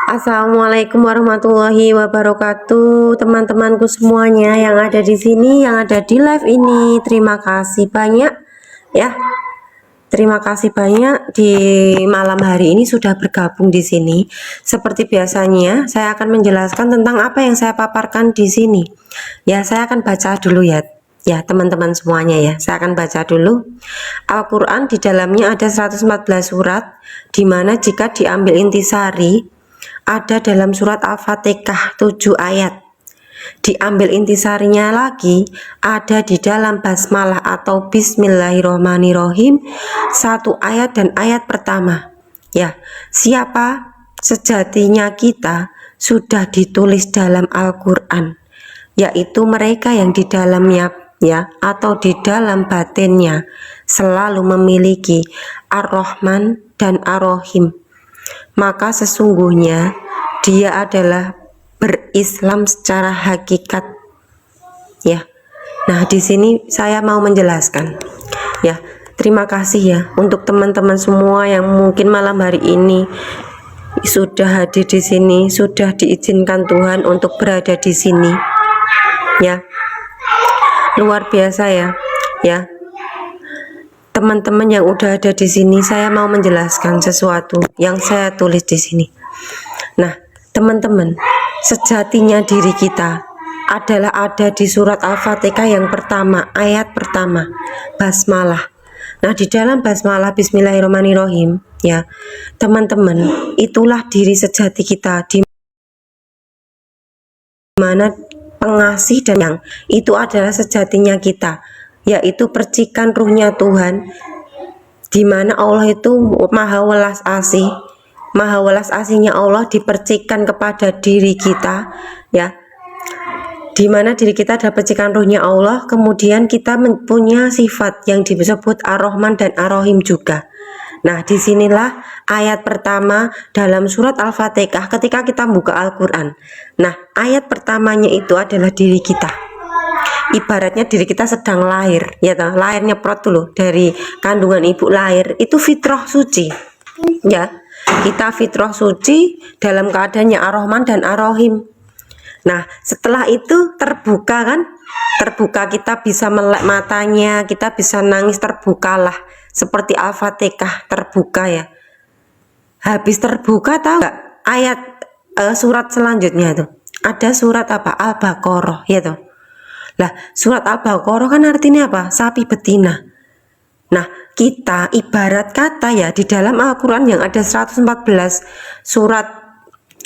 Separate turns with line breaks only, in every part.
Assalamualaikum warahmatullahi wabarakatuh, teman-temanku semuanya yang ada di sini, yang ada di live ini. Terima kasih banyak ya. Terima kasih banyak di malam hari ini sudah bergabung di sini. Seperti biasanya, saya akan menjelaskan tentang apa yang saya paparkan di sini. Ya, saya akan baca dulu ya. Ya, teman-teman semuanya ya. Saya akan baca dulu. Al-Qur'an di dalamnya ada 114 surat, di mana jika diambil intisari ada dalam surat Al-Fatihah 7 ayat. Diambil intisarinya lagi ada di dalam basmalah atau bismillahirrohmanirrohim 1 ayat dan ayat pertama. Ya, siapa sejatinya kita sudah ditulis dalam Al-Qur'an, yaitu mereka yang di dalamnya ya atau di dalam batinnya selalu memiliki Ar-Rahman dan Ar-Rahim. Maka sesungguhnya dia adalah berislam secara hakikat ya. Nah, di sini saya mau menjelaskan ya. Terima kasih ya untuk teman-teman semua yang mungkin malam hari ini sudah hadir di sini, sudah diizinkan Tuhan untuk berada di sini ya. Luar biasa ya. Ya. Teman-teman yang udah ada di sini, saya mau menjelaskan sesuatu yang saya tulis di sini. Nah, teman-teman, sejatinya diri kita adalah ada di surat Al-Fatihah yang pertama, ayat pertama, basmalah. Nah, di dalam basmalah bismillahirrahmanirrahim, ya, teman-teman, itulah diri sejati kita, di mana pengasih dan yang itu adalah sejatinya kita, yaitu percikan ruhnya Tuhan, di mana Allah itu maha welas asih. Maha welas asihnya Allah dipercikan kepada diri kita ya, di mana diri kita ada percikan ruhnya Allah. Kemudian kita mempunyai sifat yang disebut Ar-Rahman dan Ar-Rahim juga. Nah, disinilah ayat pertama dalam surat Al-Fatihah ketika kita buka Al-Quran. Nah, ayat pertamanya itu adalah diri kita. Ibaratnya diri kita sedang lahir ya toh, lahirnya prot dulu dari kandungan ibu lahir, itu fitrah suci ya. Kita fitrah suci dalam keadaannya Ar-Rahman dan Ar-Rahim. Nah, setelah itu terbuka kan, terbuka, kita bisa melek matanya, kita bisa nangis, terbukalah seperti Al-Fatihah terbuka ya. Habis terbuka, tahu nggak ayat surat selanjutnya tuh ada surat apa? Al-Baqarah ya tuh. Lah, surat Al-Baqarah kan artinya apa? Sapi betina. Nah, kita ibarat kata ya, di dalam Al-Quran yang ada 114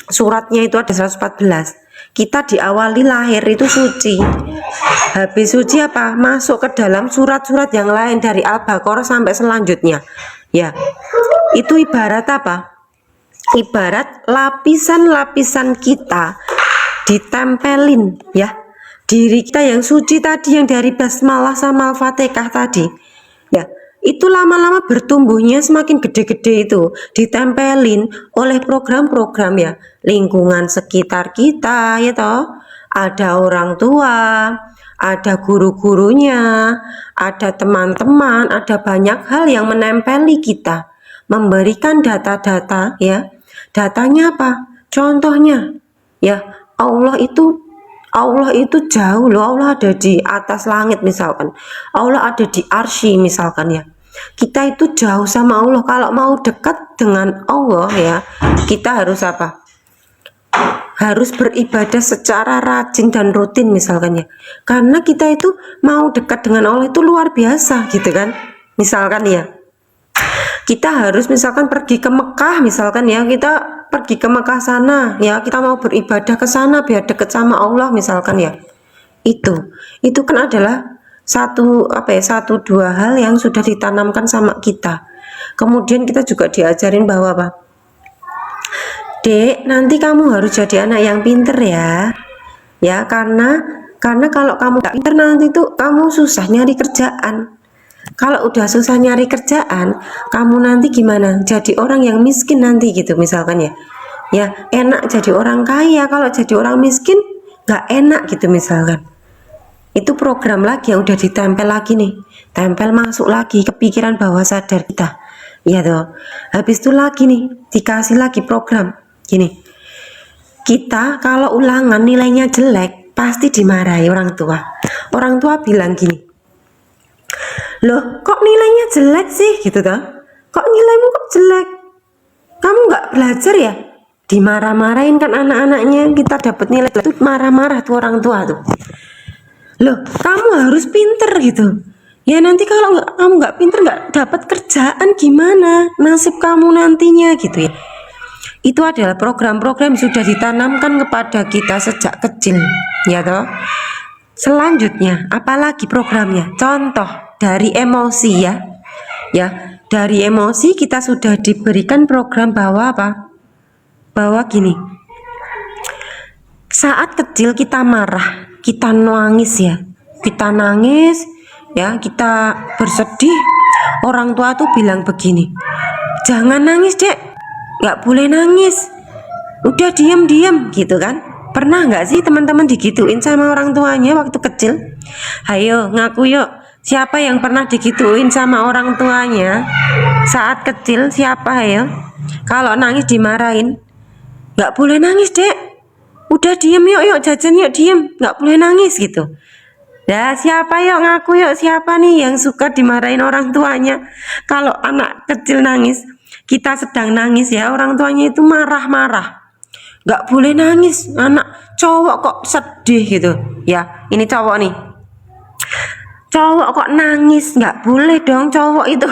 suratnya itu ada 114. Kita diawali lahir itu suci. Habis suci apa? Masuk ke dalam surat-surat yang lain dari Al-Baqarah sampai selanjutnya. Ya, itu ibarat apa? Ibarat lapisan-lapisan kita ditempelin ya. Diri kita yang suci tadi, yang dari basmalah sama Al-Fatihah tadi ya, itu lama-lama bertumbuhnya semakin gede-gede, itu ditempelin oleh program-program ya, lingkungan sekitar kita ya toh. Ada orang tua, ada guru-gurunya, ada teman-teman, ada banyak hal yang menempeli kita, memberikan data-data ya. Datanya apa? Contohnya ya, Allah itu jauh loh, Allah ada di atas langit misalkan, Allah ada di arsy misalkan ya. Kita itu jauh sama Allah. Kalau mau dekat dengan Allah ya, kita harus apa? Harus beribadah secara rajin dan rutin misalkan ya. Karena kita itu mau dekat dengan Allah itu luar biasa gitu kan. Misalkan ya, kita harus misalkan pergi ke Mekah misalkan ya, kita pergi ke Mekah sana ya, kita mau beribadah ke sana biar dekat sama Allah misalkan ya. Itu kan adalah satu dua hal yang sudah ditanamkan sama kita. Kemudian kita juga diajarin bahwa apa? Dek, nanti kamu harus jadi anak yang pinter ya. Ya, karena kalau kamu gak pinter nanti tuh kamu susah nyari kerjaan. Kalau udah susah nyari kerjaan, kamu nanti gimana? Jadi orang yang miskin nanti gitu misalkan ya. Ya, enak jadi orang kaya, kalau jadi orang miskin nggak enak gitu misalkan. Itu program lagi yang udah ditempel lagi nih. Tempel masuk lagi ke pikiran bawah sadar kita. Iya toh. Habis itu lagi nih dikasih lagi program. Gini. kita kalau ulangan nilainya jelek pasti dimarahi orang tua. Orang tua bilang gini, loh kok nilainya jelek sih gitu toh, kok nilaimu kok jelek, kamu nggak belajar ya? Dimarah-marahin kan anak-anaknya. Kita dapat nilai itu marah-marah tuh orang tua tuh, loh kamu harus pinter gitu ya, nanti kalau kamu nggak pinter nggak dapat kerjaan gimana nasib kamu nantinya gitu ya. Itu adalah program-program yang sudah ditanamkan kepada kita sejak kecil ya toh. Selanjutnya apalagi programnya, contoh dari emosi ya dari emosi kita sudah diberikan program bahwa apa, bahwa gini, saat kecil kita marah, kita nangis ya, kita nangis ya, kita bersedih, orang tua tuh bilang begini, jangan nangis dek, nggak boleh nangis, udah diem gitu kan. Pernah nggak sih teman-teman digituin sama orang tuanya waktu kecil? Ayo ngaku yuk, siapa yang pernah digituin sama orang tuanya saat kecil? Siapa ayo? Kalau nangis dimarahin, nggak boleh nangis dek, udah diem yuk jajan yuk, diem, nggak boleh nangis gitu. Ya siapa yuk, ngaku yuk, siapa nih yang suka dimarahin orang tuanya? Kalau anak kecil nangis, kita sedang nangis ya, orang tuanya itu marah-marah, nggak boleh nangis, anak cowok kok sedih gitu ya. Ini cowok nih, cowok kok nangis, nggak boleh dong, cowok itu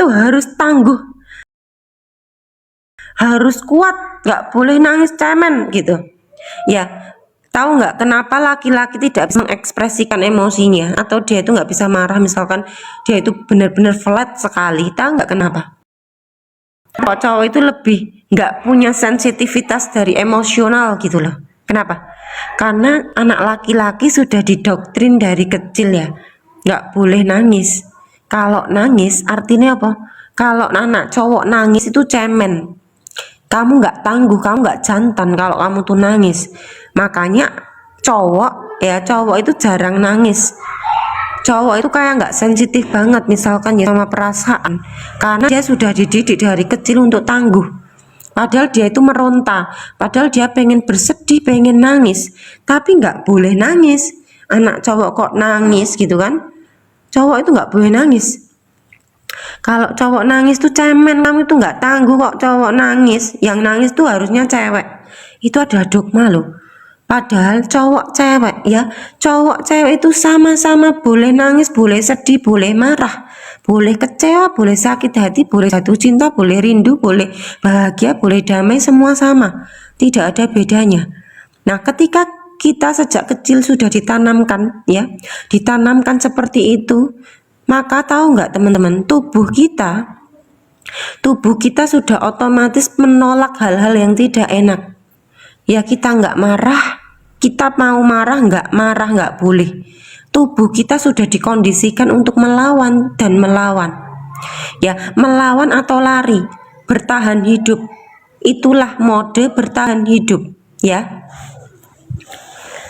harus tangguh, harus kuat, nggak boleh nangis cemen gitu ya. Tahu nggak kenapa laki-laki tidak bisa mengekspresikan emosinya, atau dia itu nggak bisa marah, misalkan dia itu benar-benar flat sekali? Tahu nggak kenapa? Kok cowok itu lebih nggak punya sensitivitas dari emosional gitu loh. Kenapa? Karena anak laki-laki sudah didoktrin dari kecil ya, nggak boleh nangis. Kalau nangis artinya apa? Kalau anak cowok nangis itu cemen, kamu nggak tangguh, kamu nggak jantan kalau kamu tuh nangis. Makanya cowok itu jarang nangis. Cowok itu kayak nggak sensitif banget misalkan ya sama perasaan, karena dia sudah dididik dari kecil untuk tangguh. Padahal dia itu meronta, padahal dia pengen bersedih, pengen nangis, tapi nggak boleh nangis. Anak cowok kok nangis gitu kan? Cowok itu nggak boleh nangis. Kalau cowok nangis tuh cemen, kamu itu nggak tangguh kok cowok nangis. Yang nangis tuh harusnya cewek. Itu adalah dogma loh. Padahal cowok cewek ya, cowok cewek itu sama-sama boleh nangis, boleh sedih, boleh marah, boleh kecewa, boleh sakit hati, boleh jatuh cinta, boleh rindu, boleh bahagia, boleh damai, semua sama, tidak ada bedanya. Nah ketika kita sejak kecil sudah ditanamkan ya, ditanamkan seperti itu, maka tahu nggak teman-teman, tubuh kita sudah otomatis menolak hal-hal yang tidak enak ya. Kita nggak marah, kita mau marah nggak boleh. Tubuh kita sudah dikondisikan untuk melawan dan melawan ya, melawan atau lari, bertahan hidup. Itulah mode bertahan hidup ya.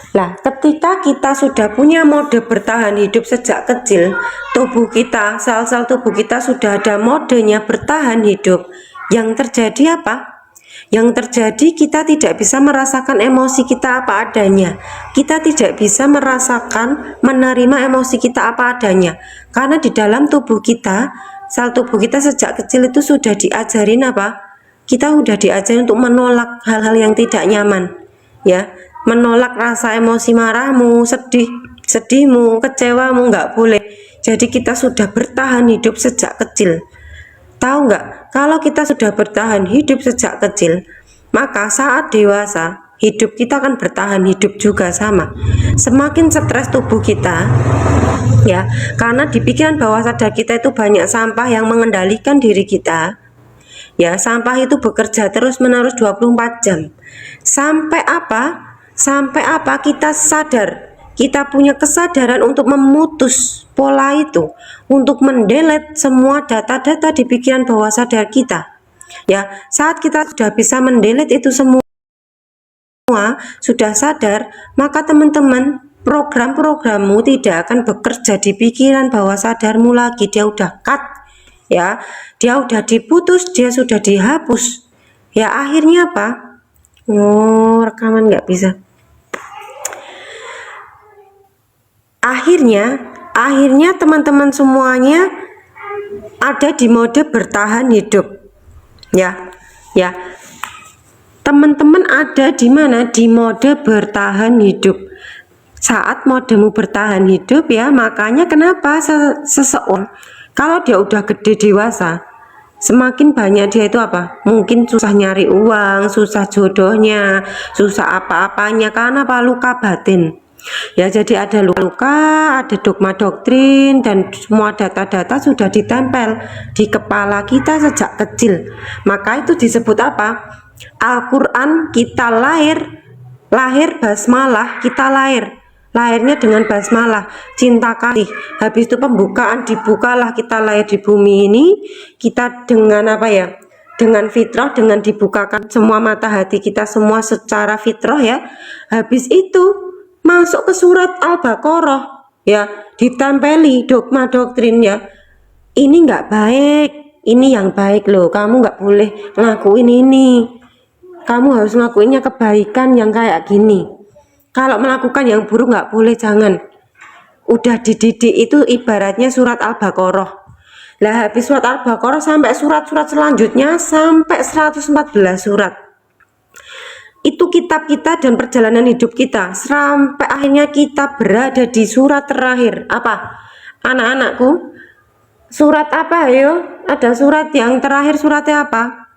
Nah, ketika kita sudah punya mode bertahan hidup sejak kecil, tubuh kita, sel-sel tubuh kita sudah ada modenya bertahan hidup. Yang terjadi apa? Yang terjadi kita tidak bisa merasakan emosi kita apa adanya. Kita tidak bisa merasakan, menerima emosi kita apa adanya. Karena di dalam tubuh kita, sel tubuh kita sejak kecil itu sudah diajarin apa? Kita sudah diajarin untuk menolak hal-hal yang tidak nyaman. Ya, menolak rasa emosi marahmu, sedihmu, kecewamu, nggak boleh. Jadi kita sudah bertahan hidup sejak kecil. Tahu nggak, kalau kita sudah bertahan hidup sejak kecil, maka saat dewasa hidup kita akan bertahan hidup juga sama. Semakin stres tubuh kita ya, karena di pikiran bawah sadar kita itu banyak sampah yang mengendalikan diri kita ya. Sampah itu bekerja terus menerus 24 jam. Sampai apa? Sampai apa kita sadar, kita punya kesadaran untuk memutus pola itu, untuk mendelete semua data-data di pikiran bawah sadar kita ya. Saat kita sudah bisa mendelete itu semua, sudah sadar, maka teman-teman, program-programmu tidak akan bekerja di pikiran bawah sadarmu lagi. Dia udah cut ya, dia udah diputus, dia sudah dihapus ya. Akhirnya apa? Oh, rekaman nggak bisa. Akhirnya teman-teman semuanya ada di mode bertahan hidup. Ya. Teman-teman ada di mana? Di mode bertahan hidup. Saat modemu bertahan hidup ya, makanya kenapa seseorang kalau dia udah gede dewasa, semakin banyak dia itu apa? Mungkin susah nyari uang, susah jodohnya, susah apa-apanya karena apa? Luka batin. Ya, jadi ada luka, ada dogma doktrin, dan semua data-data sudah ditempel di kepala kita sejak kecil. Maka itu disebut apa? Al-Quran kita lahir basmalah, kita lahirnya dengan basmalah, cinta kasih. Habis itu pembukaan, dibukalah kita lahir di bumi ini, kita dengan apa ya? Dengan fitrah, dengan dibukakan semua mata hati kita semua secara fitrah ya. Habis itu masuk ke surat Al-Baqarah ya, ditempeli dogma doktrin ya. Ini nggak baik, ini yang baik loh, kamu nggak boleh ngelakuin ini, kamu harus ngelakuinnya kebaikan yang kayak gini. Kalau melakukan yang buruk nggak boleh, jangan. Udah dididik, itu ibaratnya surat Al-Baqarah. Lah habis surat Al-Baqarah sampai surat-surat selanjutnya sampai 114 surat. Itu kitab kita dan perjalanan hidup kita sampai akhirnya kita berada di surat terakhir. Apa anak-anakku? Surat apa ayo? Ada surat yang terakhir, suratnya apa?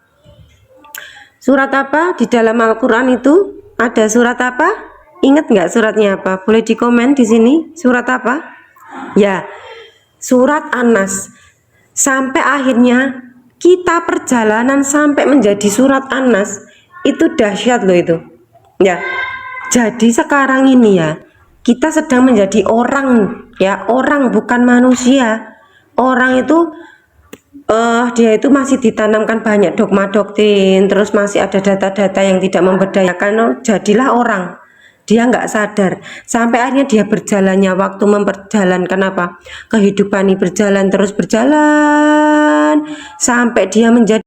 Surat apa di dalam Al-Quran itu? Ada surat apa? Ingat nggak suratnya apa? Boleh di komen di sini. Surat apa? Ya, surat An-Nas. Sampai akhirnya kita perjalanan sampai menjadi surat An-Nas. Itu dahsyat loh itu ya. Jadi sekarang ini ya, kita sedang menjadi orang ya, orang bukan manusia. Orang itu dia itu masih ditanamkan banyak dogma doktrin, terus masih ada data-data yang tidak memberdayakan. Jadilah orang, dia nggak sadar sampai akhirnya dia berjalannya waktu memperjalankan apa, kehidupan ini berjalan terus berjalan sampai dia menjadi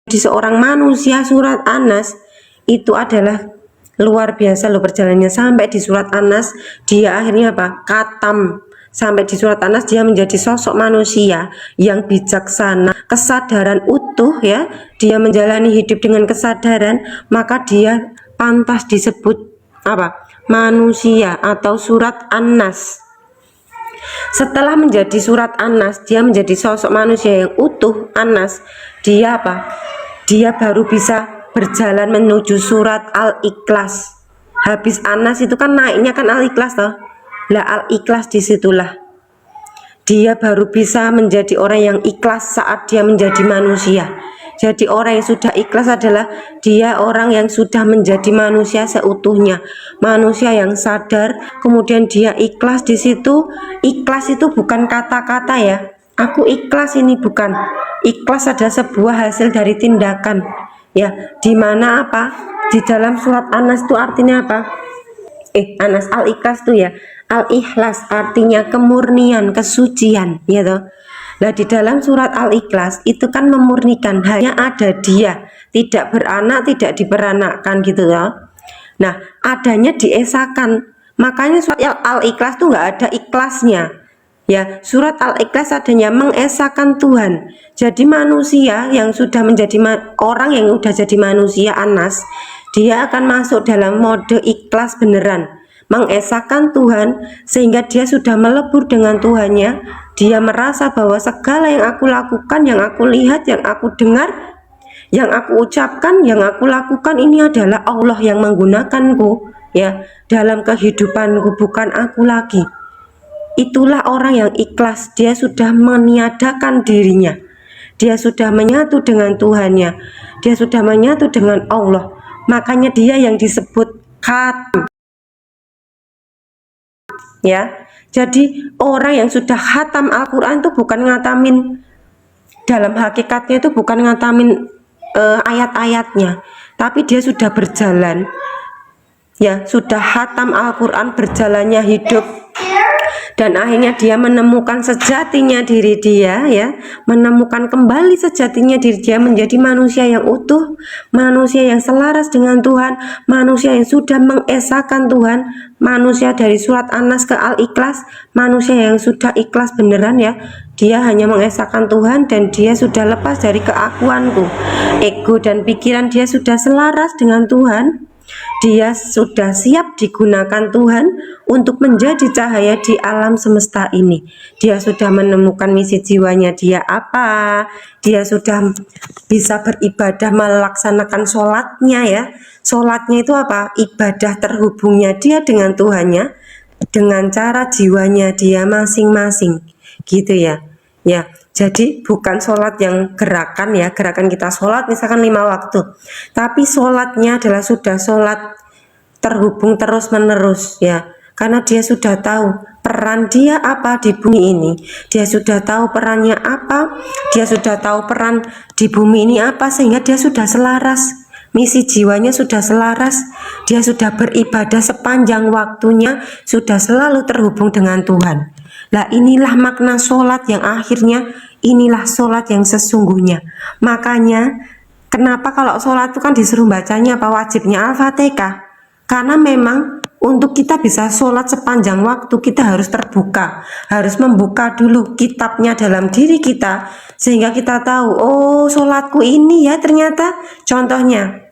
seorang manusia. Surat An-Nas itu adalah luar biasa loh perjalanannya. Sampai di surat An-Nas dia akhirnya apa? Katam. Sampai di surat An-Nas dia menjadi sosok manusia yang bijaksana, kesadaran utuh ya. Dia menjalani hidup dengan kesadaran, maka dia pantas disebut apa? Manusia atau surat An-Nas. Setelah menjadi surat An-Nas, dia menjadi sosok manusia yang utuh. An-Nas, dia apa? Dia baru bisa berjalan menuju surat Al-Ikhlas. Habis An-Nas itu kan naiknya kan Al-Ikhlas toh. Lah Al-Ikhlas disitulah dia baru bisa menjadi orang yang ikhlas saat dia menjadi manusia. Jadi orang yang sudah ikhlas adalah dia orang yang sudah menjadi manusia seutuhnya, manusia yang sadar, kemudian dia ikhlas. Di situ ikhlas itu bukan kata-kata ya, aku ikhlas, ini bukan. Ikhlas adalah sebuah hasil dari tindakan ya, dimana apa di dalam surat An-Nas itu artinya apa? An-Nas Al-Ikhlas tuh ya, Al-Ikhlas artinya kemurnian, kesucian ya toh. Nah di dalam surat Al-Ikhlas itu kan memurnikan, hanya ada dia, tidak beranak, tidak diperanakkan gitu ya. Nah adanya diesakan, makanya surat Al-Ikhlas tuh nggak ada ikhlasnya ya. Surat Al-Ikhlas adanya mengesahkan Tuhan. Jadi manusia yang sudah menjadi orang yang sudah jadi manusia An-Nas, dia akan masuk dalam mode ikhlas beneran, mengesahkan Tuhan, sehingga dia sudah melebur dengan Tuhannya. Dia merasa bahwa segala yang aku lakukan, yang aku lihat, yang aku dengar, yang aku ucapkan, yang aku lakukan ini adalah Allah yang menggunakanku ya dalam kehidupanku, bukan aku lagi. Itulah orang yang ikhlas. Dia sudah meniadakan dirinya, dia sudah menyatu dengan Tuhannya, dia sudah menyatu dengan Allah. Makanya dia yang disebut khatam ya. Jadi orang yang sudah khatam Al-Quran itu bukan ngatamin, dalam hakikatnya itu bukan ngatamin ayat-ayatnya, tapi dia sudah berjalan ya, sudah khatam Al-Quran, berjalannya hidup dan akhirnya dia menemukan sejatinya diri dia, ya, menemukan kembali sejatinya diri dia menjadi manusia yang utuh, manusia yang selaras dengan Tuhan, manusia yang sudah mengesahkan Tuhan, manusia dari surat Anas ke Al-Ikhlas, manusia yang sudah ikhlas beneran, ya. Dia hanya mengesahkan Tuhan dan dia sudah lepas dari keakuanku, ego dan pikiran. Dia sudah selaras dengan Tuhan. Dia sudah siap digunakan Tuhan untuk menjadi cahaya di alam semesta ini. Dia sudah menemukan misi jiwanya dia apa. Dia sudah bisa beribadah, melaksanakan sholatnya, ya. Sholatnya itu apa? Ibadah terhubungnya dia dengan Tuhannya dengan cara jiwanya dia masing-masing, gitu ya. Ya, jadi bukan sholat yang gerakan, ya, gerakan kita sholat misalkan 5 waktu, tapi sholatnya adalah sudah sholat terhubung terus menerus, ya, karena dia sudah tahu peran dia apa di bumi ini, dia sudah tahu perannya apa, dia sudah tahu peran di bumi ini apa, sehingga dia sudah selaras, misi jiwanya sudah selaras, dia sudah beribadah sepanjang waktunya, sudah selalu terhubung dengan Tuhan. Lah inilah makna sholat yang akhirnya, inilah sholat yang sesungguhnya. Makanya kenapa kalau sholat itu kan disuruh bacanya apa, wajibnya Al-Fatihah? Karena memang untuk kita bisa sholat sepanjang waktu kita harus terbuka, harus membuka dulu kitabnya dalam diri kita, sehingga kita tahu, oh sholatku ini ya ternyata. Contohnya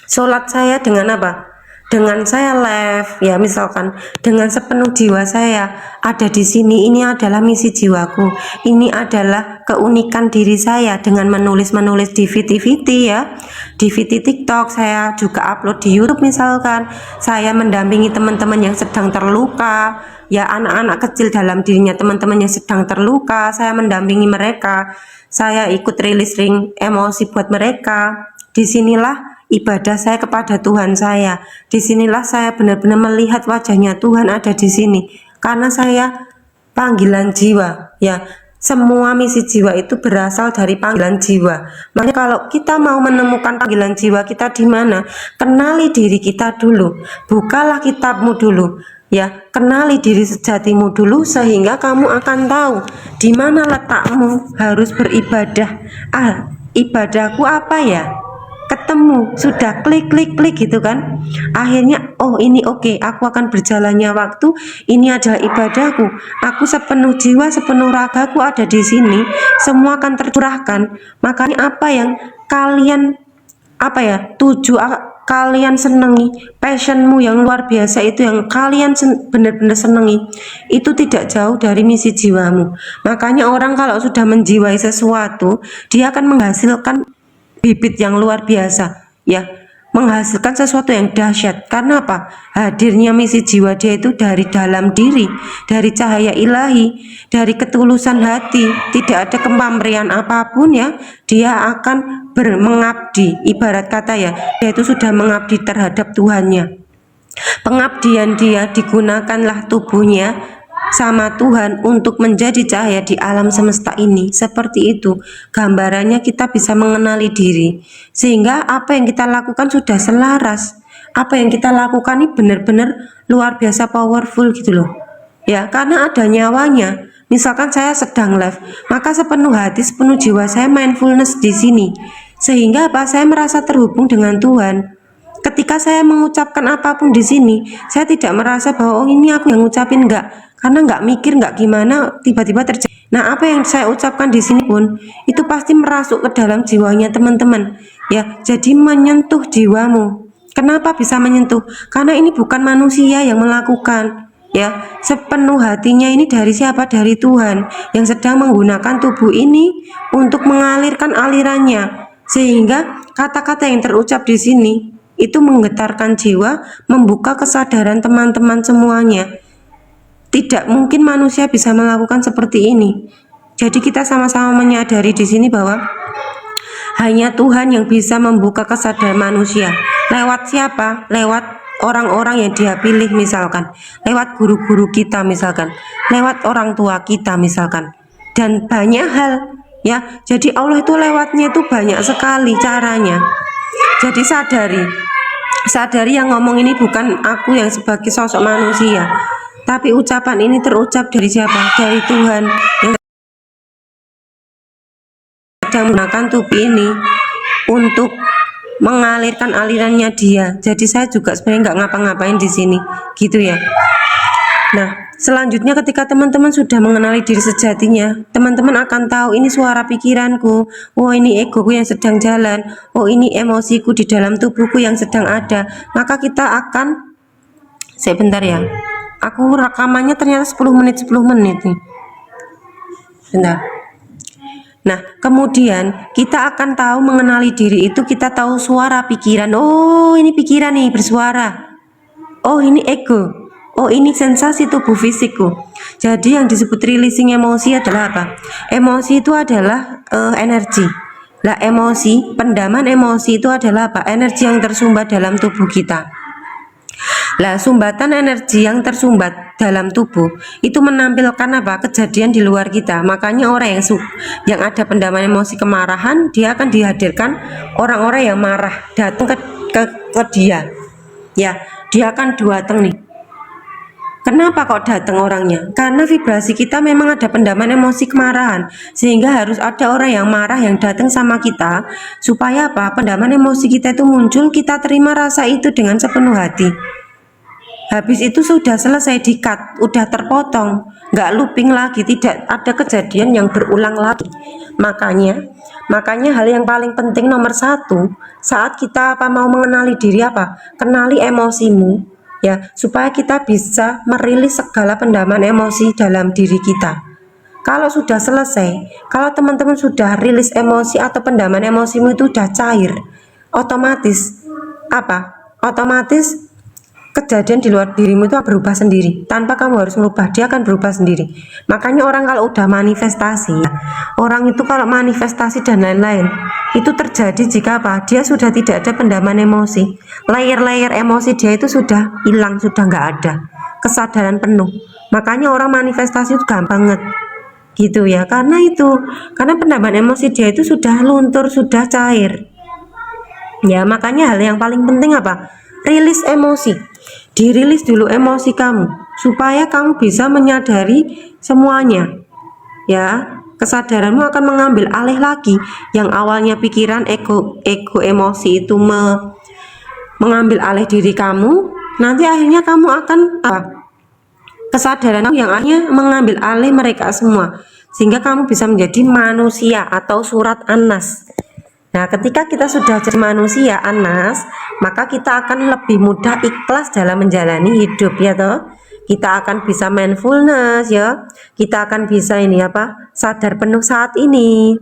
sholat saya dengan apa? Dengan saya live, ya, misalkan dengan sepenuh jiwa saya ada di sini. Ini adalah misi jiwaku, ini adalah keunikan diri saya dengan menulis di VT, ya, di VT TikTok. Saya juga upload di YouTube, misalkan saya mendampingi teman-teman yang sedang terluka, ya, anak-anak kecil dalam dirinya teman-teman yang sedang terluka, saya mendampingi mereka, saya ikut rilis ring emosi buat mereka. Disinilah ibadah saya kepada Tuhan saya. Disinilah saya benar-benar melihat wajahnya Tuhan ada di sini. Karena saya panggilan jiwa, ya. Semua misi jiwa itu berasal dari panggilan jiwa. Makanya kalau kita mau menemukan panggilan jiwa kita di mana, kenali diri kita dulu. Bukalah kitabmu dulu, ya. Kenali diri sejatimu dulu sehingga kamu akan tahu di mana letakmu harus beribadah. Ibadahku apa ya? Ketemu, sudah klik gitu kan, akhirnya oh ini oke, aku akan berjalannya waktu, ini adalah ibadahku, aku sepenuh jiwa sepenuh ragaku ada di sini, semua akan tercurahkan. Makanya apa yang kalian kalian senangi, passionmu yang luar biasa itu yang kalian benar-benar senangi, itu tidak jauh dari misi jiwamu. Makanya orang kalau sudah menjiwai sesuatu, dia akan menghasilkan bibit yang luar biasa, ya, menghasilkan sesuatu yang dahsyat. Karena apa? Hadirnya misi jiwa dia itu dari dalam diri, dari cahaya ilahi, dari ketulusan hati, tidak ada pemberian apapun, ya. Dia akan mengabdi, ibarat kata, ya, dia itu sudah mengabdi terhadap Tuhannya. Pengabdian dia digunakanlah tubuhnya sama Tuhan untuk menjadi cahaya di alam semesta ini. Seperti itu gambarannya, kita bisa mengenali diri sehingga apa yang kita lakukan sudah selaras. Apa yang kita lakukan ini benar-benar luar biasa powerful gitu loh, ya, karena ada nyawanya. Misalkan saya sedang live, maka sepenuh hati sepenuh jiwa saya mindfulness di sini, sehingga apa, saya merasa terhubung dengan Tuhan. Ketika saya mengucapkan apapun di sini, saya tidak merasa bahwa oh ini aku yang ngucapin, enggak, karena nggak mikir, nggak gimana, tiba-tiba terjadi. Nah, apa yang saya ucapkan di sini pun itu pasti merasuk ke dalam jiwanya teman-teman, ya. Jadi menyentuh jiwamu. Kenapa bisa menyentuh? Karena ini bukan manusia yang melakukan, ya. Sepenuh hatinya ini dari siapa? Dari Tuhan yang sedang menggunakan tubuh ini untuk mengalirkan alirannya, sehingga kata-kata yang terucap di sini itu menggetarkan jiwa, membuka kesadaran teman-teman semuanya. Tidak mungkin manusia bisa melakukan seperti ini. Jadi kita sama-sama menyadari di sini bahwa hanya Tuhan yang bisa membuka kesadaran manusia. Lewat siapa? Lewat orang-orang yang Dia pilih, misalkan lewat guru-guru kita, misalkan lewat orang tua kita, misalkan, dan banyak hal, ya. Jadi Allah itu lewatnya itu banyak sekali caranya. Jadi sadari yang ngomong ini bukan aku yang sebagai sosok manusia, Tapi ucapan ini terucap dari siapa? Dari Tuhan yang sedang menggunakan tubuh ini untuk mengalirkan alirannya dia. Jadi saya juga sebenarnya nggak ngapa-ngapain di sini, gitu ya. Nah, selanjutnya ketika teman-teman sudah mengenali diri sejatinya, teman-teman akan tahu ini suara pikiranku, oh ini egoku yang sedang jalan, oh ini emosiku di dalam tubuhku yang sedang ada. Maka kita akan, sebentar ya, aku rekamannya ternyata 10 menit nih. Bentar. Nah, kemudian kita akan tahu mengenali diri itu, kita tahu suara pikiran. Oh, ini pikiran nih bersuara. Oh, ini ego. Oh, ini sensasi tubuh fisikku. Jadi yang disebut releasing emosi adalah apa? Emosi itu adalah energi. Lah, emosi, pendaman emosi itu adalah apa? Energi yang tersumbat dalam tubuh kita. Lah, sumbatan energi yang tersumbat dalam tubuh itu menampilkan apa? Kejadian di luar kita. Makanya orang yang ada pendaman emosi kemarahan, dia akan dihadirkan orang-orang yang marah datang ke dia. Ya, dia akan datang nih. Kenapa kok datang orangnya? Karena vibrasi kita memang ada pendaman emosi kemarahan, sehingga harus ada orang yang marah yang datang sama kita, supaya apa? Pendaman emosi kita itu muncul, kita terima rasa itu dengan sepenuh hati. Habis itu sudah selesai di-cut, udah terpotong, nggak looping lagi, tidak ada kejadian yang berulang lagi. Makanya hal yang paling penting nomor satu saat kita mau mengenali diri apa? Kenali emosimu, ya, supaya kita bisa merilis segala pendaman emosi dalam diri kita. Kalau sudah selesai, kalau teman-teman sudah rilis emosi atau pendaman emosimu itu udah cair, otomatis apa? Otomatis kejadian di luar dirimu itu berubah sendiri tanpa kamu harus merubah, dia akan berubah sendiri. Makanya orang kalau udah manifestasi, orang itu kalau manifestasi dan lain-lain itu terjadi jika apa? Dia sudah tidak ada pendaman emosi, layer-layer emosi dia itu sudah hilang, sudah nggak ada kesadaran penuh. Makanya orang manifestasi itu gampang banget, gitu ya, karena pendaman emosi dia itu sudah luntur, sudah cair ya. Makanya hal yang paling penting apa? Rilis emosi. Dirilis dulu emosi kamu supaya kamu bisa menyadari semuanya, ya. Kesadaranmu akan mengambil alih lagi yang awalnya pikiran ego emosi itu mengambil alih diri kamu. Nanti akhirnya kamu akan kesadaran yang akhirnya mengambil alih mereka semua, sehingga kamu bisa menjadi manusia atau surat An-Nas. Nah, ketika kita sudah jadi manusia Anas, maka kita akan lebih mudah ikhlas dalam menjalani hidup, ya toh. Kita akan bisa mindfulness, ya. Kita akan bisa sadar penuh saat ini.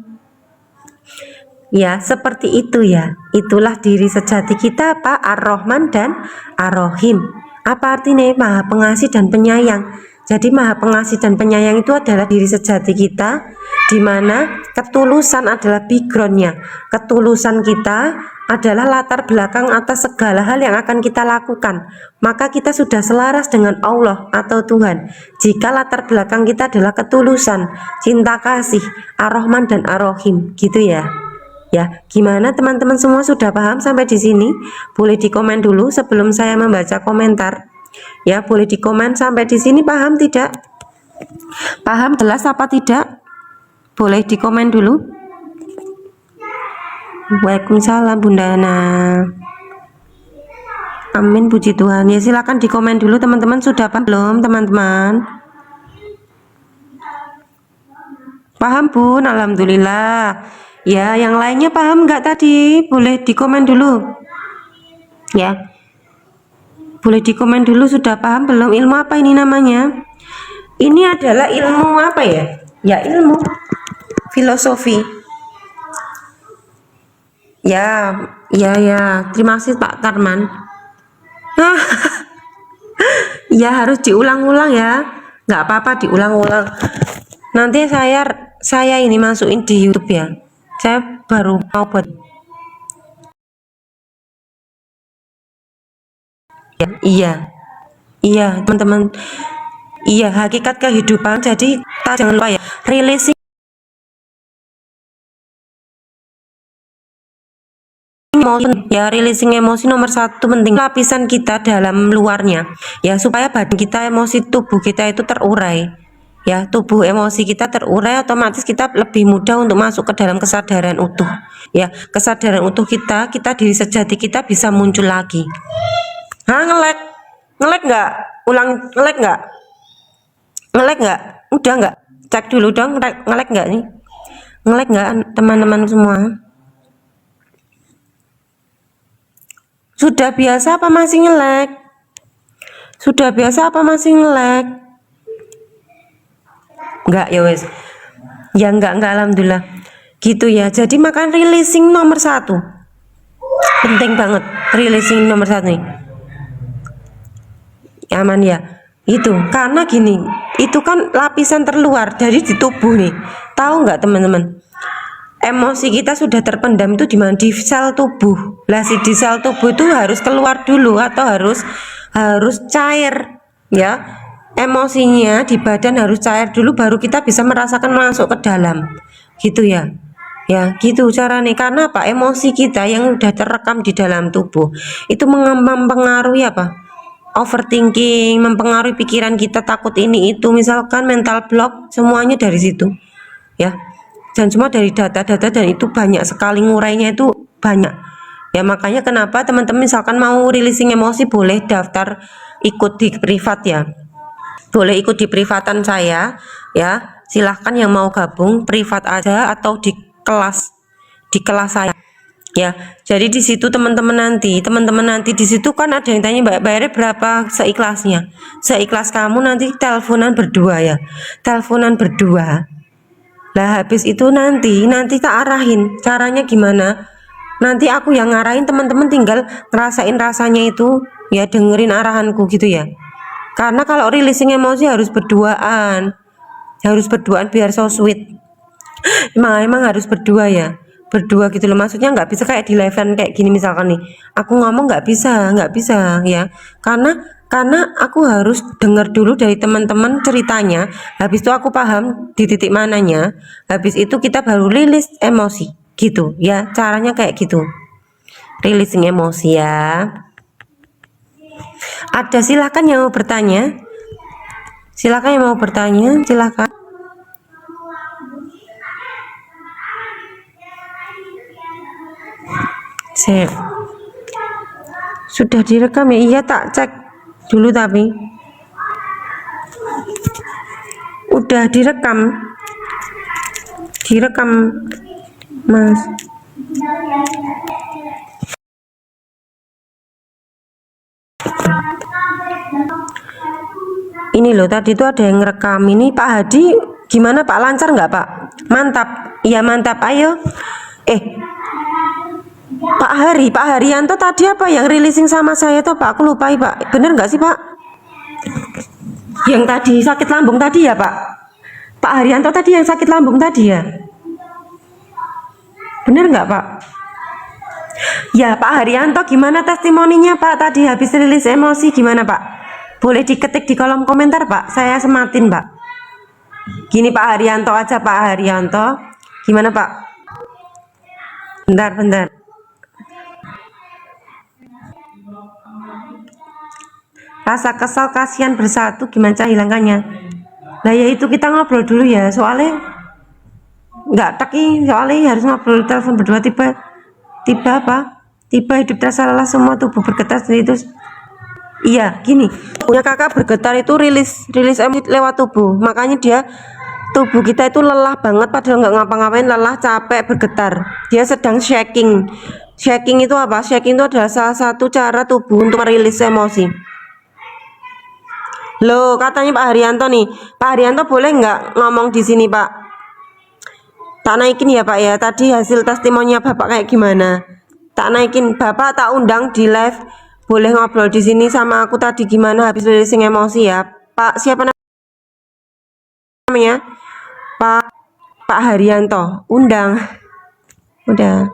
Ya, seperti itu ya. Itulah diri sejati kita, apa? Ar-Rahman dan Ar-Rahim. Apa artinya? Maha pengasih dan penyayang. Jadi maha pengasih dan penyayang itu adalah diri sejati kita, di mana ketulusan adalah backgroundnya. Ketulusan kita adalah latar belakang atas segala hal yang akan kita lakukan. Maka kita sudah selaras dengan Allah atau Tuhan jika latar belakang kita adalah ketulusan, cinta kasih, Ar-Rahman dan Ar-Rahim, gitu ya. Ya, gimana teman-teman semua, sudah paham sampai di sini? Boleh dikomen dulu sebelum saya membaca komentar. Ya, boleh dikomen sampai di sini paham tidak? Paham, jelas apa tidak? Boleh dikomen dulu. Waalaikumsalam Bunda Ana. Amin, puji Tuhan. Ya, silakan dikomen dulu teman-teman, sudah paham belum teman-teman? Paham Bun, alhamdulillah. Ya, yang lainnya paham nggak tadi? Boleh dikomen dulu. Ya. Boleh dikomen dulu, sudah paham belum? Ilmu apa ini namanya? Ini adalah ilmu apa ya? Ya, ilmu filosofi. Ya. Terima kasih Pak Tarman. Ya, harus diulang-ulang ya. Nggak apa-apa diulang-ulang. Nanti saya ini masukin di YouTube ya. Saya baru mau buat. Iya teman-teman, iya, hakikat kehidupan. Jadi jangan lupa ya, releasing emosi ya, releasing emosi nomor satu penting, lapisan kita dalam luarnya ya, supaya badan kita, emosi tubuh kita itu terurai ya, tubuh emosi kita terurai, otomatis kita lebih mudah untuk masuk ke dalam kesadaran utuh ya, kesadaran utuh kita diri sejati kita bisa muncul lagi. Ngelek nggak, ulang, ngelek nggak, udah nggak, cek dulu dong, ngelek nggak nih, ngelek nggak teman-teman semua? Sudah biasa apa masih ngelek? Sudah biasa apa masih ngelek? Enggak ya wes. Ya enggak, alhamdulillah. Gitu ya. Jadi makan releasing nomor satu. Penting banget releasing nomor satu nih. Aman ya. Itu karena gini, itu kan lapisan terluar dari di tubuh nih. Tahu nggak teman-teman? Emosi kita sudah terpendam itu di mana? Di sel tubuh. Lah di sel tubuh itu harus keluar dulu atau harus cair ya. Emosinya di badan harus cair dulu baru kita bisa merasakan masuk ke dalam. Gitu ya. Ya, gitu cara nih. Karena apa? Emosi kita yang udah terekam di dalam tubuh itu mempengaruhi apa? Overthinking, mempengaruhi pikiran kita, takut ini itu, misalkan mental block, semuanya dari situ ya, dan semua dari data-data, dan itu banyak sekali, ngurainya itu banyak ya. Makanya kenapa teman-teman misalkan mau releasing emosi boleh daftar ikut di privat ya, boleh ikut di privatan saya ya, silahkan yang mau gabung privat aja atau di kelas saya ya. Jadi di situ teman-teman nanti di situ kan ada yang tanya mbak bayarnya berapa, seikhlas kamu, nanti teleponan berdua ya, teleponan berdua. Lah habis itu nanti tak arahin caranya gimana, nanti aku yang ngarahin, teman-teman tinggal ngerasain rasanya itu ya, dengerin arahanku gitu ya. Karena kalau releasing emosi harus berduaan biar so sweet. emang harus berdua ya, berdua gitu loh, maksudnya nggak bisa kayak di live kayak gini misalkan nih aku ngomong, nggak bisa ya, karena aku harus dengar dulu dari teman-teman ceritanya, habis itu aku paham di titik mananya, habis itu kita baru rilis emosi gitu ya, caranya kayak gitu releasing emosi ya. Ada silakan yang mau bertanya, silakan. Sip. Sudah direkam ya? Iya, tak cek dulu tapi udah direkam mas. Ini loh, tadi itu ada yang rekam. Ini Pak Hadi gimana Pak, lancar nggak Pak? Mantap, iya mantap, ayo. Pak Haryanto tadi apa yang releasing sama saya tuh Pak, aku lupa Pak, bener nggak sih Pak? Yang tadi sakit lambung tadi ya Pak? Pak Haryanto tadi yang sakit lambung tadi ya? Bener nggak Pak? Ya Pak Haryanto, gimana testimoninya Pak tadi habis rilis emosi, gimana Pak? Boleh diketik di kolom komentar Pak, saya sematin Pak. Gini Pak Haryanto aja, Pak Haryanto, gimana Pak? Bentar. Rasa kesal, kasihan, bersatu, gimana cara hilangkannya? Nah ya itu kita ngobrol dulu ya, soalnya nggak teki, soalnya harus ngobrol telepon berdua. Tiba hidup terasa lelah, semua tubuh bergetar sendiri. Itu iya gini, punya kakak bergetar itu rilis emosi lewat tubuh, makanya tubuh kita itu lelah banget padahal nggak ngapa-ngapain, lelah, capek, bergetar, dia sedang shaking itu apa? Shaking itu adalah salah satu cara tubuh untuk merilis emosi. Loh, katanya Pak Haryanto nih. Pak Haryanto boleh nggak ngomong di sini Pak? Tak naikin ya Pak ya. Tadi hasil testimoninya Bapak kayak gimana? Tak naikin, Bapak tak undang di live. Boleh ngobrol di sini sama aku tadi gimana habis releasing emosi ya. Pak siapa namanya? Pak Haryanto. Undang. Udah.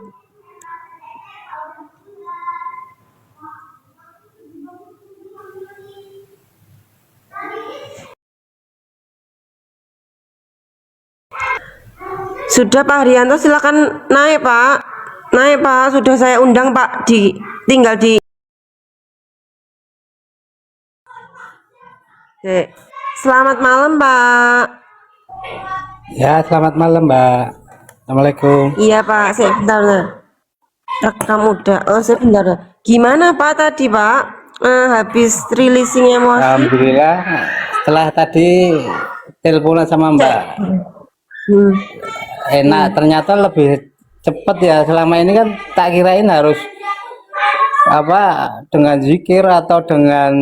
Sudah Pak Haryanto, silakan naik Pak. Naik Pak, sudah saya undang Pak, tinggal di. Selamat malam Pak.
Ya, selamat malam, Mbak. Assalamualaikum.
Iya Pak, saya bentar. Rekam udah. Oh, sebentar. Gimana Pak tadi Pak? Habis releasing emosi.
Alhamdulillah, setelah tadi teleponan sama Mbak,
Hmm.
enak. Ternyata lebih cepat ya. Selama ini kan tak kirain harus dengan zikir atau dengan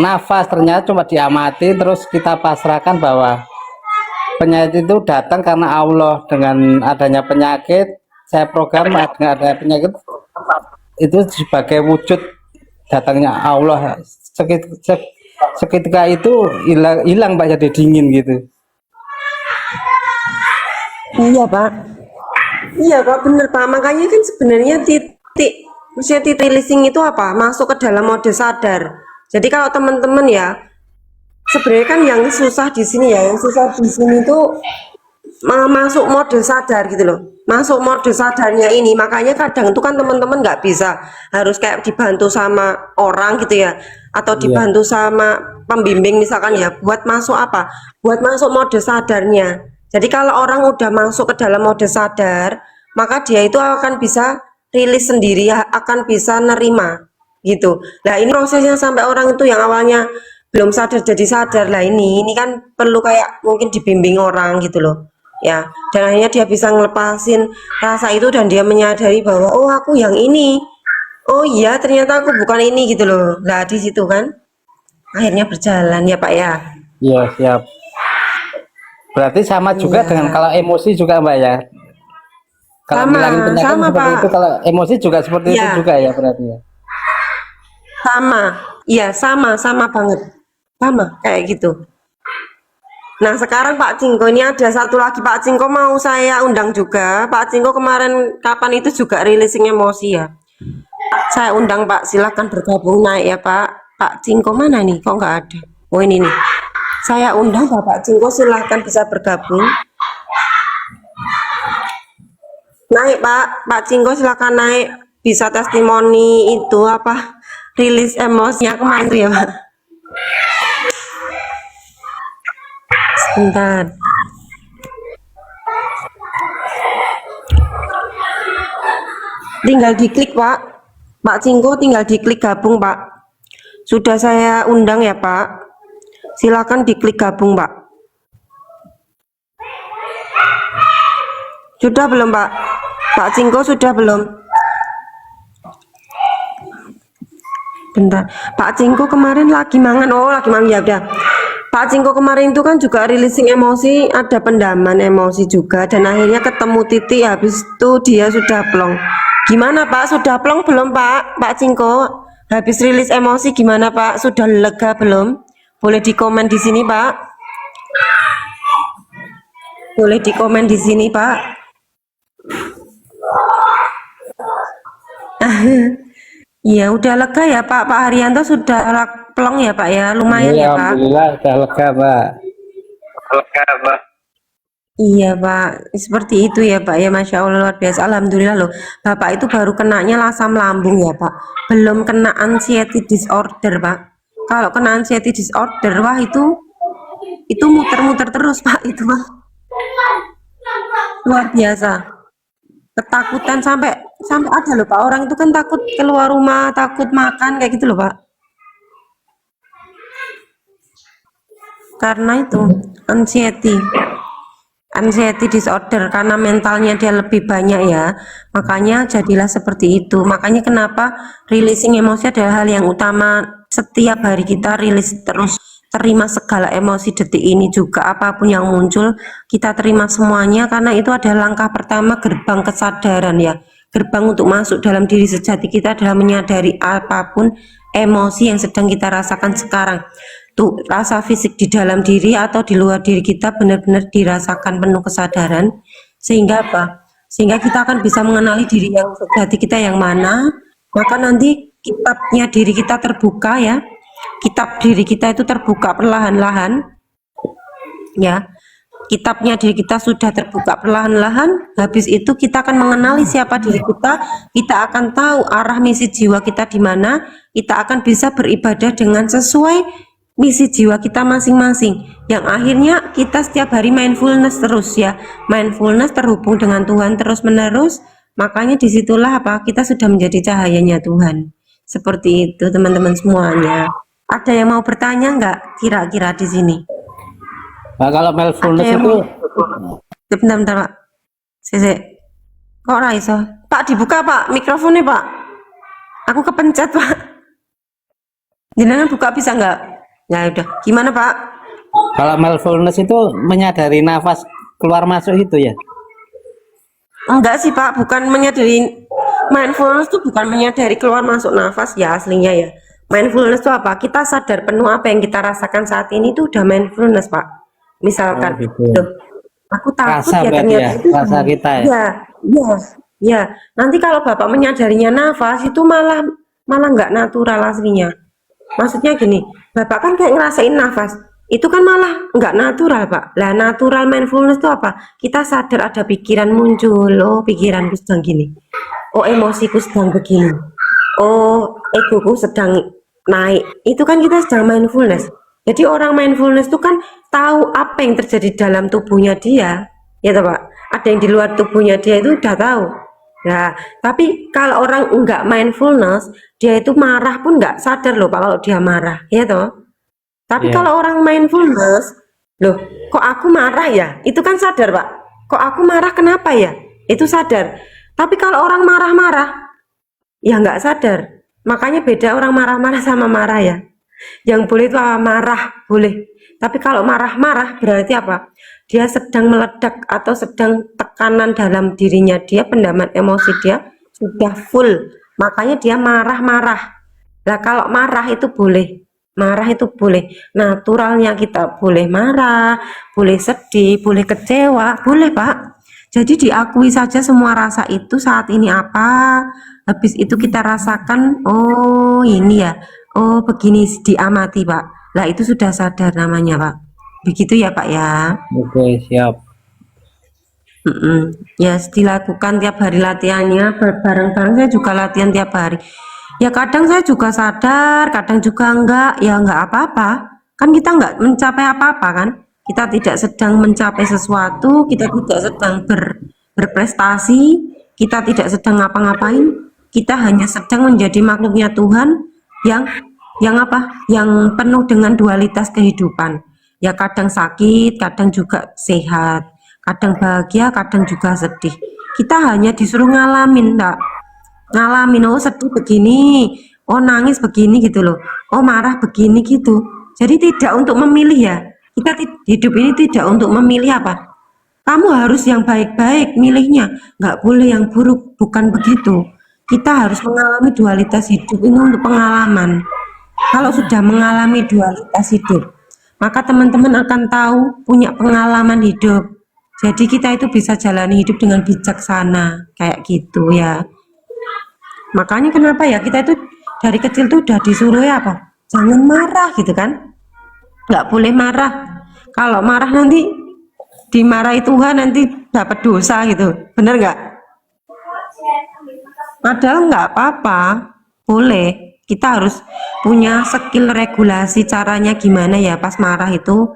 nafas. Ternyata cuma diamati terus kita pasrahkan bahwa penyakit itu datang karena Allah. Dengan adanya penyakit, saya program dengan adanya penyakit itu sebagai wujud datangnya Allah. Seketika itu hilang Pak, jadi dingin gitu.
Iya Pak. Iya Pak, bener Pak. Makanya kan sebenarnya maksudnya titik releasing itu apa? Masuk ke dalam mode sadar. Jadi kalau teman-teman ya, sebenarnya kan yang susah di sini ya, yang susah di sini tuh masuk mode sadar gitu loh, masuk mode sadarnya ini. Makanya kadang itu kan teman-teman nggak bisa, harus kayak dibantu sama orang gitu ya, atau
Iya,
dibantu sama pembimbing misalkan ya, buat masuk buat masuk mode sadarnya. Jadi kalau orang udah masuk ke dalam mode sadar, maka dia itu akan bisa rilis sendiri, akan bisa nerima gitu. Nah ini prosesnya sampai orang itu yang awalnya belum sadar jadi sadar lah, ini kan perlu kayak mungkin dibimbing orang gitu loh ya, dan akhirnya dia bisa ngelepasin rasa itu dan dia menyadari bahwa oh aku yang ini, oh iya ternyata aku bukan ini gitu loh. Nah di situ kan akhirnya berjalan ya Pak ya.
iya siap. Berarti sama juga dengan
Iya
kalau emosi juga Mbak ya. Kalau
sama
ngilangin penyakit
sama
seperti
Pak
itu, kalau emosi juga seperti itu
ya,
juga ya berarti ya.
sama iya, sama banget, sama kayak gitu. Nah sekarang Pak Cingko ini ada satu lagi, Pak Cingko mau saya undang juga. Pak Cingko kemarin kapan itu juga releasing emosi ya, saya undang Pak, silakan bergabung naik ya Pak. Pak Cingko mana nih, kok nggak ada? Oh ini nih, saya undang Bapak Cingko, silahkan bisa bergabung naik Pak. Pak Cingko silakan naik, bisa testimoni itu apa, rilis emosinya kemarin tuh ya Pak. Sebentar, tinggal diklik Pak. Pak Cingko tinggal diklik gabung Pak, sudah saya undang ya Pak, silakan diklik gabung Pak. Sudah belum Pak? Pak Cingko sudah belum? Bentar, Pak Cingko kemarin lagi mangan. Oh lagi mangan ya udah. Pak Cingko kemarin itu kan juga releasing emosi, ada pendaman emosi juga, dan akhirnya ketemu titik, habis itu dia sudah plong. Gimana Pak, sudah plong belum Pak? Pak Cingko habis rilis emosi gimana Pak, sudah lega belum? Boleh dikomen di sini Pak, boleh dikomen di sini Pak. Iya udah lega ya Pak. Pak Haryanto sudah plong ya Pak ya, lumayan
Iya,
ya Pak.
alhamdulillah udah lega Mbak.
Iya Pak, seperti itu ya Pak ya, Masya Allah luar biasa. Alhamdulillah loh, Bapak itu baru kenanya asam lambung ya Pak, belum kena anxiety disorder Pak. Kalau kena anxiety disorder, wah itu muter-muter terus Pak, itu Pak luar biasa. Ketakutan sampai sampai ada loh Pak, orang itu kan takut keluar rumah, takut makan kayak gitu loh Pak. Karena itu anxiety disorder, karena mentalnya dia lebih banyak ya, makanya jadilah seperti itu. Makanya kenapa releasing emosi adalah hal yang utama. Setiap hari kita rilis terus, terima segala emosi detik ini juga, apapun yang muncul kita terima semuanya, karena itu adalah langkah pertama gerbang kesadaran ya. Gerbang untuk masuk dalam diri sejati kita adalah menyadari apapun emosi yang sedang kita rasakan sekarang. Tuh rasa fisik di dalam diri atau di luar diri kita benar-benar dirasakan penuh kesadaran, sehingga apa? Sehingga kita akan bisa mengenali diri yang sejati kita yang mana, maka nanti kitabnya diri kita terbuka ya, kitab diri kita itu terbuka perlahan-lahan ya, kitabnya diri kita sudah terbuka perlahan-lahan, habis itu kita akan mengenali siapa diri kita akan tahu arah misi jiwa kita di mana, kita akan bisa beribadah dengan sesuai misi jiwa kita masing-masing, yang akhirnya kita setiap hari mindfulness terus ya, mindfulness terhubung dengan Tuhan terus menerus, makanya disitulah apa, kita sudah menjadi cahayanya Tuhan. Seperti itu teman-teman semuanya. Ada yang mau bertanya nggak kira-kira di sini?
Nah, kalau mindfulness
Ada yang
itu
Bentar Pak. Sisi. Kok ora iso? Pak dibuka Pak, mikrofonnya Pak. Aku kepencet Pak. Jenengan buka bisa nggak? Ya udah. Gimana Pak?
kalau mindfulness itu menyadari nafas keluar masuk itu ya.
Enggak sih Pak, bukan menyadari. Mindfulness itu bukan menyadari keluar masuk nafas ya aslinya ya. Mindfulness itu apa? Kita sadar penuh apa yang kita rasakan saat ini itu udah mindfulness Pak. Misalkan,
Gitu.
loh, aku takut
Rasa
ya
berarti
ternyata
ya,
itu
rasa kita ya.
ya. Nanti kalau Bapak menyadarinya nafas itu malah malah nggak natural aslinya. Maksudnya gini, Bapak kan kayak ngerasain nafas, itu kan malah nggak natural Pak. Lah natural mindfulness itu apa? Kita sadar ada pikiran muncul, oh pikiranku sedang gini, oh emosiku sedang begini, oh egoku sedang naik. Itu kan kita sedang mindfulness. Jadi orang mindfulness itu kan tahu apa yang terjadi dalam tubuhnya dia, ya toh Pak. Ada yang di luar tubuhnya dia itu udah tahu. Nah, tapi kalau orang enggak mindfulness, dia itu marah pun enggak sadar loh Pak kalau dia marah, ya toh. Tapi
Iya.
kalau orang mindfulness, loh, kok aku marah ya? Itu kan sadar Pak. Kok aku marah kenapa ya? Itu sadar. Tapi kalau orang marah-marah, ya nggak sadar. Makanya beda orang marah-marah sama marah ya. Yang boleh itu apa? Marah boleh. Tapi kalau marah-marah berarti apa? Dia sedang meledak atau sedang tekanan dalam dirinya dia, pendaman emosi dia sudah full. Makanya dia marah-marah. Nah kalau marah itu boleh. Marah itu boleh. Naturalnya kita boleh marah, boleh sedih, boleh kecewa, boleh Pak. Jadi diakui saja semua rasa itu saat ini apa. Habis itu kita rasakan, oh ini ya. Oh, begini diamati, Pak. Lah itu sudah sadar namanya, Pak. Begitu ya, Pak ya.
Oke, siap.
Ya, dilakukan tiap hari latihannya, bareng-bareng saya juga latihan tiap hari. Ya kadang saya juga sadar, kadang juga enggak, ya enggak apa-apa. Kan kita enggak mencapai apa-apa kan. Kita tidak sedang mencapai sesuatu, kita tidak sedang berprestasi, kita tidak sedang ngapa-ngapain. Kita hanya sedang menjadi makhluknya Tuhan yang apa? Yang penuh dengan dualitas kehidupan. Ya kadang sakit, kadang juga sehat, kadang bahagia, kadang juga sedih. Kita hanya disuruh ngalamin, enggak? Ngalamin, oh sedih begini, oh nangis begini gitu loh, oh marah begini gitu. Jadi tidak untuk memilih ya. Kita hidup ini tidak untuk memilih apa. Kamu harus yang baik-baik milihnya, nggak boleh yang buruk, bukan begitu. Kita harus mengalami dualitas hidup ini untuk pengalaman. Kalau sudah mengalami dualitas hidup, maka teman-teman akan tahu punya pengalaman hidup. Jadi kita itu bisa jalani hidup dengan bijaksana, kayak gitu ya. Makanya kenapa ya kita itu dari kecil tuh udah disuruh ya apa? Jangan marah gitu kan? Nggak boleh marah. Kalau marah nanti dimarahi Tuhan nanti dapat dosa gitu. Bener nggak? Padahal nggak apa-apa. Boleh. Kita harus punya skill regulasi caranya gimana ya pas marah itu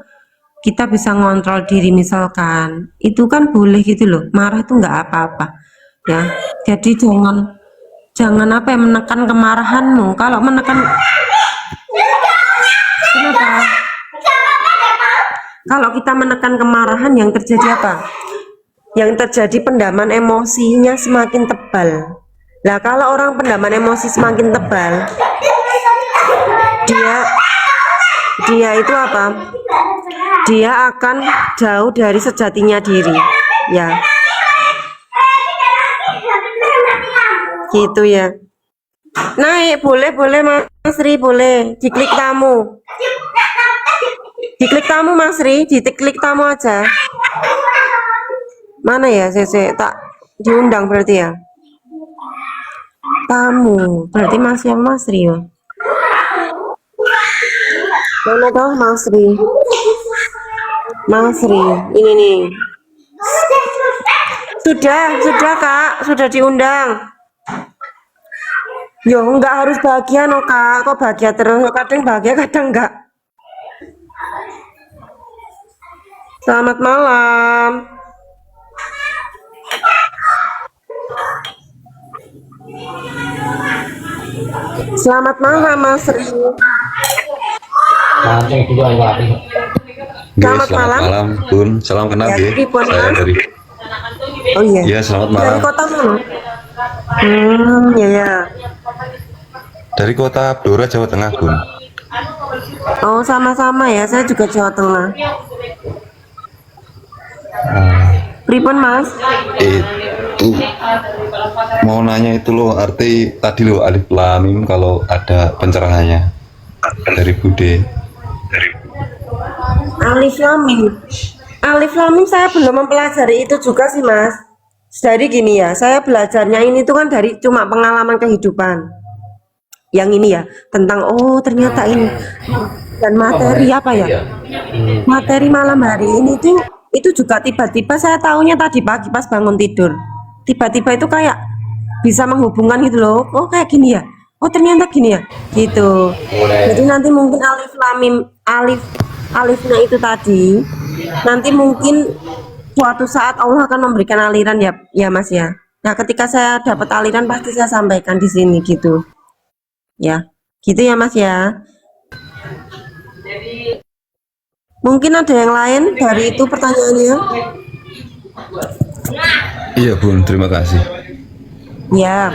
kita bisa ngontrol diri misalkan. Itu kan boleh gitu loh. Marah itu nggak apa-apa. Ya. Jadi jangan apa ya menekan kemarahanmu. Kalau menekan kenapa? Kalau kita menekan kemarahan yang terjadi apa? Yang terjadi pendaman emosinya semakin tebal. Nah, kalau orang pendaman emosi semakin tebal, dia itu apa? Dia akan jauh dari sejatinya diri, ya. Gitu ya. Naik boleh Mas Ri, boleh diklik tamu. Diklik tamu Mas Ri, diklik tamu aja. Mana ya, saya tak diundang berarti ya. Tamu, berarti masih yang Mas Ri ya. Mana toh Mas Ri? Masri, ini nih. Sudah Kak, sudah diundang. Yo, nggak harus bahagia no Kak, kok bahagia terus? Kadang bahagia, kadang enggak. Selamat malam. Selamat malam Mas Ri. Selamat malam.
Malam, Bun. Salam kenal
Ya,
ya.
pripun,
Saya
Mas?
dari
Oh iya.
Ya, selamat
Dari
malam.
kota mana? Ya.
Dari kota Blora, Jawa Tengah, Bun.
Oh, sama-sama ya. Saya juga Jawa Tengah. Pripun, Mas?
Itu mau nanya itu loh, arti tadi loh alif lam mim kalau ada pencerahannya dari Bude.
Alif Lam Mim. Alif Lam Mim saya belum mempelajari itu juga sih, Mas. Jadi gini ya, saya belajarnya ini tuh kan dari cuma pengalaman kehidupan. Yang ini ya, tentang oh ternyata ini dan materi apa ya? Materi malam hari ini tuh itu juga tiba-tiba saya tahunya tadi pagi pas bangun tidur. Tiba-tiba itu kayak bisa menghubungkan gitu loh. Oh kayak gini ya. Oh ternyata gini ya. Gitu. Jadi nanti mungkin alif lam mim alifnya itu tadi nanti mungkin suatu saat Allah akan memberikan aliran ya Mas ya. Nah, ketika saya dapat aliran pasti saya sampaikan di sini gitu. Ya. Gitu ya Mas ya. Mungkin ada yang lain dari itu pertanyaannya?
Iya, Bun. Terima kasih.
Ya.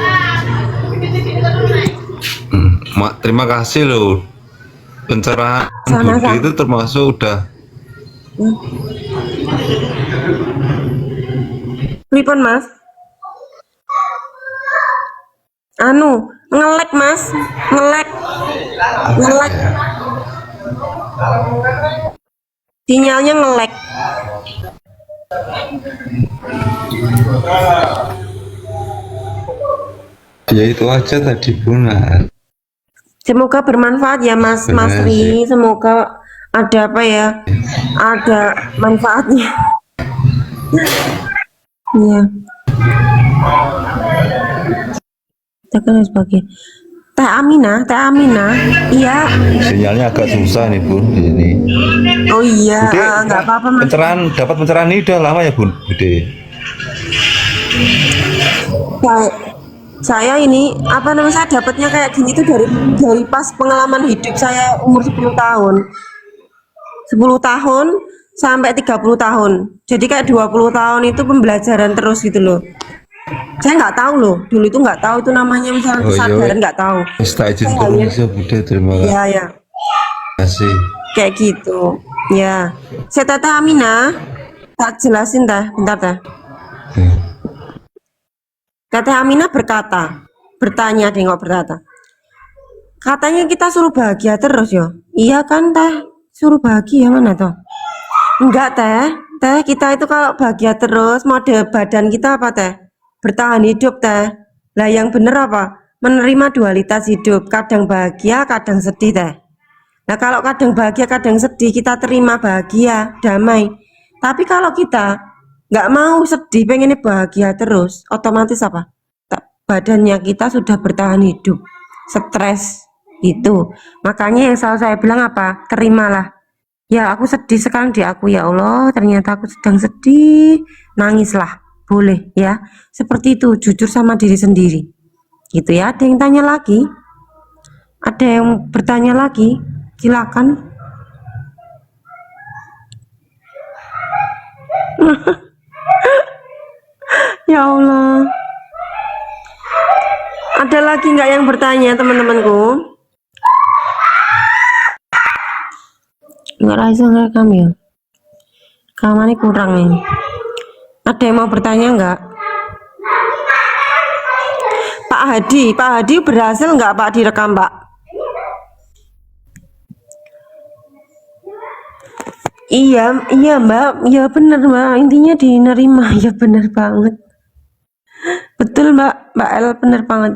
Terima kasih loh. Pencerahan
Sama-sama.
Bude itu termasuk udah
Pripun Mas? Anu, ngelek Mas, ngelek. Sinyalnya ngelek.
ya itu aja tadi, Bun. Nah,
Semoga bermanfaat ya Mas Ri. Semoga ada apa ya? Ada manfaatnya. Iya. Tekan sebagai Teh Amina. Iya.
sinyalnya agak susah nih, Bun. Ini.
Oh iya,
Bude,
nggak apa-apa Mas.
dapat pencerahan ini udah lama ya, Bun? Bude.
Saya ini apa namanya saya dapatnya kayak gini tuh dari pas pengalaman hidup saya umur 10 tahun. 10 tahun sampai 30 tahun. Jadi kayak 20 tahun itu pembelajaran terus gitu loh. Saya nggak tahu loh, dulu itu nggak tahu itu namanya misalnya kesadaran nggak tahu.
Tak izin terus ya, Bude. Terima
Ya.
kasih.
Kayak gitu. Ya. Saya Tata Amina. Tak jelasin dah, bentar dah. Teteh Aminah bertanya deh, nggak berkata. Katanya kita suruh bahagia terus yo. Iya kan teh, suruh bahagia mana toh? Enggak teh, kita itu kalau bahagia terus mode badan kita apa teh? Bertahan hidup teh. Lah yang bener apa? Menerima dualitas hidup, kadang bahagia, kadang sedih teh. Nah kalau kadang bahagia, kadang sedih, kita terima bahagia, damai. Tapi kalau kita nggak mau sedih, pengennya bahagia terus, otomatis apa? Badannya kita sudah bertahan hidup, stres itu. Makanya yang selalu saya bilang apa? Terimalah. Ya aku sedih sekarang di aku ya Allah, ternyata aku sedang sedih, nangislah, boleh ya. Seperti itu, jujur sama diri sendiri. Gitu ya. Ada yang tanya lagi? Ada yang bertanya lagi? Silakan. Ya Allah. Ada lagi nggak yang bertanya teman-temanku? Nggak rasa ngerekam ya? Kamarnya kurang ini. Ada yang mau bertanya nggak? Pak Hadi berhasil nggak Pak direkam Pak? Iya Mbak, ya bener Mbak, intinya dinerima, ya bener banget. Betul Mbak El bener banget.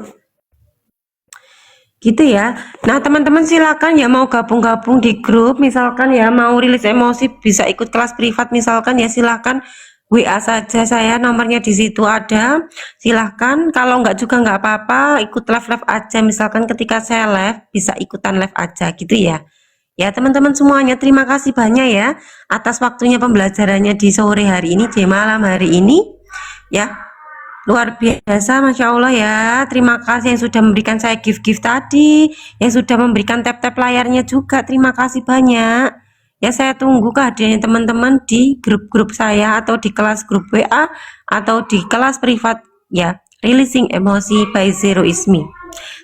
gitu ya. Nah teman-teman silakan ya mau gabung-gabung di grup, misalkan ya mau rilis emosi bisa ikut kelas privat misalkan ya, silakan WA saja saya, nomornya di situ ada. Silahkan, kalau nggak juga nggak apa-apa, ikut live aja, misalkan ketika saya live bisa ikutan live aja gitu ya. Ya teman-teman semuanya, terima kasih banyak ya atas waktunya pembelajarannya di sore hari ini, di malam hari ini ya. Luar biasa, Masya Allah ya. Terima kasih yang sudah memberikan saya gift-gift tadi, yang sudah memberikan tap-tap layarnya juga. Terima kasih banyak. Ya, saya tunggu kehadirannya teman-teman di grup-grup saya atau di kelas grup WA atau di kelas privat ya. Releasing Emosi by Zero Ismi.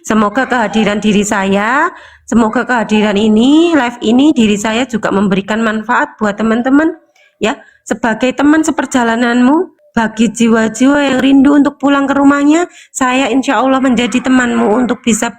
Semoga kehadiran diri saya, semoga kehadiran ini, live ini diri saya juga memberikan manfaat buat teman-teman ya. Sebagai teman seperjalananmu, bagi jiwa-jiwa yang rindu untuk pulang ke rumahnya, saya insya Allah menjadi temanmu untuk bisa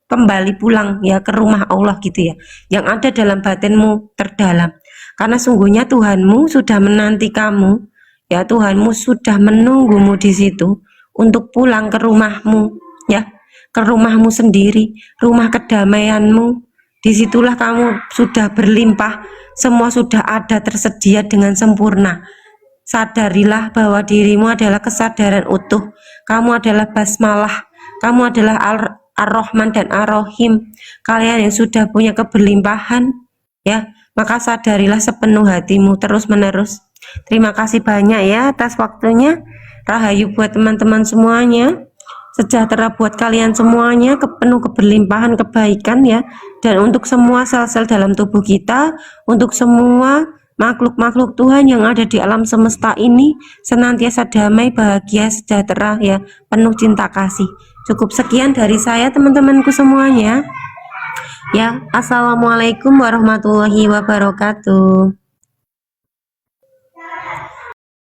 kembali pulang ya ke rumah Allah gitu ya, yang ada dalam batinmu terdalam. Karena sungguhnya Tuhanmu sudah menanti kamu, ya Tuhanmu sudah menunggumu di situ untuk pulang ke rumahmu ya, ke rumahmu sendiri, rumah kedamaianmu. Disitulah kamu sudah berlimpah, semua sudah ada tersedia dengan sempurna. Sadarilah bahwa dirimu adalah kesadaran utuh. Kamu adalah basmalah. Kamu adalah Ar-Rahman dan Ar-Rahim. Kalian yang sudah punya keberlimpahan, ya, maka sadarilah sepenuh hatimu terus-menerus. Terima kasih banyak ya atas waktunya. Rahayu buat teman-teman semuanya. Sejahtera buat kalian semuanya, penuh keberlimpahan kebaikan ya. Dan untuk semua sel-sel dalam tubuh kita, untuk semua makhluk-makhluk Tuhan yang ada di alam semesta ini senantiasa damai, bahagia, sejahtera ya, penuh cinta kasih. Cukup sekian dari saya teman-temanku semuanya ya. Assalamualaikum warahmatullahi wabarakatuh.